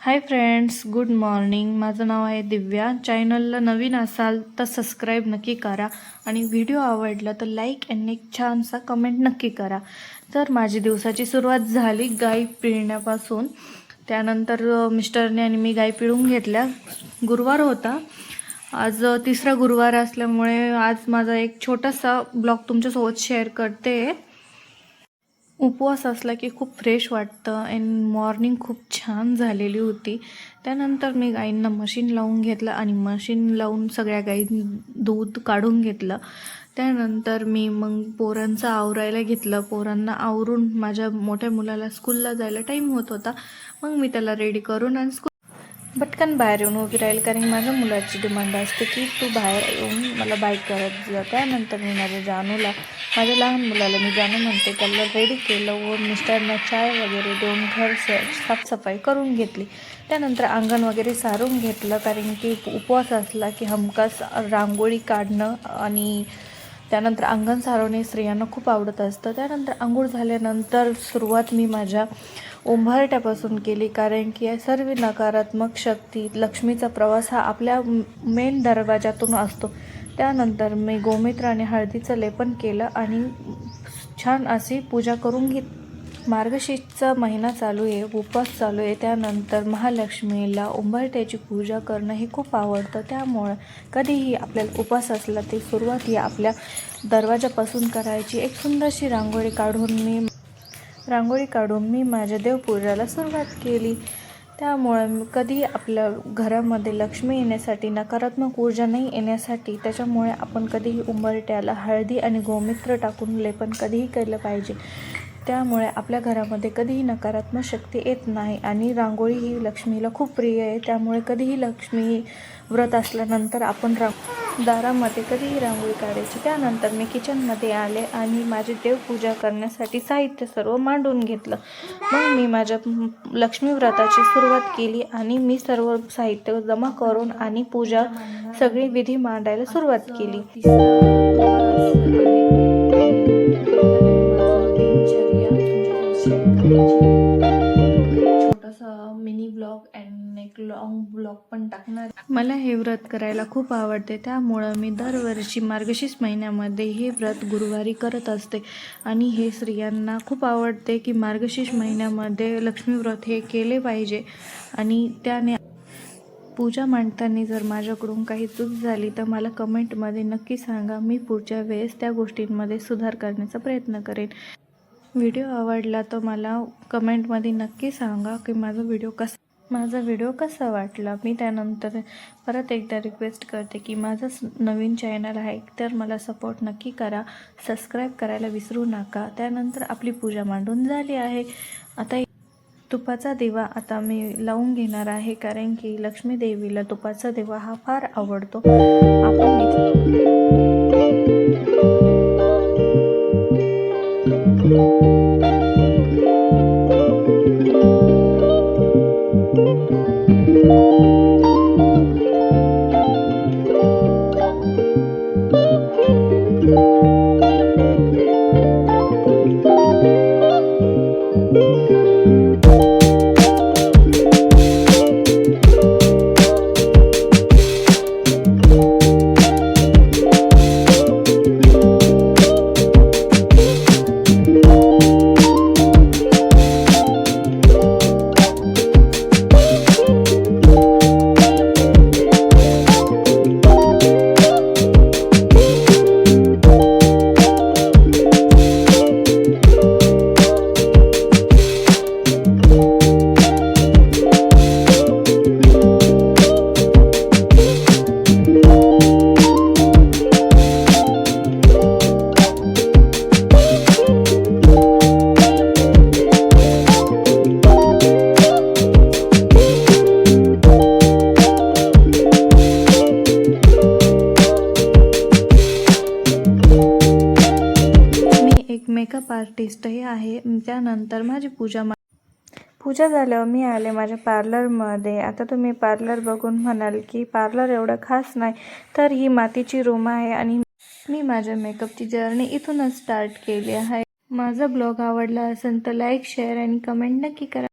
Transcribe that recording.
Hi friends, good morning. माझं नाव आहे दिव्या. चॅनलला नवीन असाल तर सबस्क्राईब नक्की करा आणि व्हिडिओ आवडला तर लाईक आणि एक छानसा कमेंट नक्की करा. तर माझी दिवसाची सुरुवात झाली गाई पिळण्यापासून. त्यानंतर मिस्टरने आणि मी गाई पिळून घेतल्या. गुरुवार होता, आज तिसरा गुरुवार असल्यामुळे आज माझा एक छोटासा ब्लॉग तुमच्यासोबत शेअर करते. उपवास असला की खूप फ्रेश वाटतं आणि मॉर्निंग खूप छान झालेली होती. त्यानंतर मी गाईंना मशीन लावून घेतलं आणि मशीन लावून सगळ्या गाई दूध काढून घेतलं. त्यानंतर मी मग पोरांचं आवरायला घेतलं. पोरांना आवरून माझ्या मोठ्या मुलाला स्कूलला जायला टाईम होत होता. मग मी त्याला रेडी करून आणि पटकन बाहेर येऊन उभी राहील, कारण माझ्या मुलाची डिमांड असते की तू बाहेर येऊन मला बाईक करत जा. त्यानंतर मी माझ्या लहान मुलाला मी जानू म्हणते, त्याला रेडी केलं व मिस्टरना चाय वगैरे देऊन घर साफसफाई करून घेतली. त्यानंतर अंगण वगैरे सारून घेतलं, कारण की उपवास असला की हमखास रांगोळी काढणं आणि त्यानंतर अंगण सारवणे स्त्रियांना खूप आवडत असतं. त्यानंतर आंघोळ झाल्यानंतर सुरुवात मी माझ्या उंबरठ्यापासून केली, कारण की सर्व नकारात्मक शक्ती लक्ष्मीचा प्रवास हा आपल्या मेन दरवाजातून असतो. त्यानंतर मी गोमूत्र आणि हळदीचं लेपन केलं आणि छान अशी पूजा करून घेतली. मार्गशीर्षचा महिना चालू आहे, उपवास चालू आहे. त्यानंतर महालक्ष्मीला उंबरठ्याची पूजा करणं हे खूप आवडतं. त्यामुळं कधीही आपल्याला उपवास असला ते सुरुवात ही आपल्या दरवाजापासून करायची. एक सुंदरशी रांगोळी काढून मी माझ्या देवपूजाला सुरुवात केली. त्यामुळे कधी आपल्या घरामध्ये लक्ष्मी येण्यासाठी, नकारात्मक ऊर्जा नाही येण्यासाठी, त्याच्यामुळे आपण कधीही उंबरठ्याला हळदी आणि गोमूत्र टाकून लेपन कधीही केलं पाहिजे. त्यामुळे आपल्या घरामध्ये कधीही नकारात्मक शक्ती येत नाही. आणि रांगोळी ही लक्ष्मीला खूप प्रिय आहे. त्यामुळे कधीही लक्ष्मी व्रत असल्यानंतर आपण दारामध्ये कधीही रांगोळी काढायची. त्यानंतर मी किचनमध्ये आले आणि माझी देवपूजा करण्यासाठी साहित्य सर्व मांडून घेतलं. मग मी माझ्या लक्ष्मी व्रताची सुरुवात केली आणि मी सर्व साहित्य जमा करून आणि पूजा सगळी विधी मांडायला सुरुवात केली. छोटासा मिनी ब्लॉग आणि एक लॉंग ब्लॉग पण टाकणार. मला हे व्रत करायला खूप आवडते. त्यामुळं मी दरवर्षी मार्गशीर्ष महिन्यामध्ये हे व्रत गुरुवारी करत असते. आणि हे स्त्रियांना खूप आवडते की मार्गशीर्ष महिन्यामध्ये लक्ष्मी व्रत हे केले पाहिजे. आणि त्याने पूजा मांडताना जर माझ्याकडून काही चूक झाली तर मला कमेंटमध्ये नक्की सांगा. मी पुढच्या वेळेस त्या गोष्टींमध्ये सुधार करण्याचा प्रयत्न करेन. व्हिडिओ आवडला तर मला कमेंटमध्ये नक्की सांगा की माझा व्हिडिओ कसा वाटला. मी त्यानंतर परत एकदा रिक्वेस्ट करते की माझं नवीन चॅनल आहे तर मला सपोर्ट नक्की करा. सबस्क्राईब करायला विसरू नका. त्यानंतर आपली पूजा मांडून झाली आहे. आता तुपाचा दिवा आता मी लावून घेणार आहे, कारण की लक्ष्मी देवीला तुपाचा दिवा हा फार आवडतो. मेकअप आर्टिस्टही आहे. त्यानंतर माझी पूजा झाल्यावर मी आले माझ्या पार्लरमध्ये. आता तुम्ही पार्लर बघून म्हणाल की पार्लर एवढं खास नाही, तर ही मातीची रूम आहे आणि मी माझ्या मेकअपची जर्नी इथूनच स्टार्ट केली आहे. माझा ब्लॉग आवडला असेल तर लाईक, शेअर आणि कमेंट नक्की करा.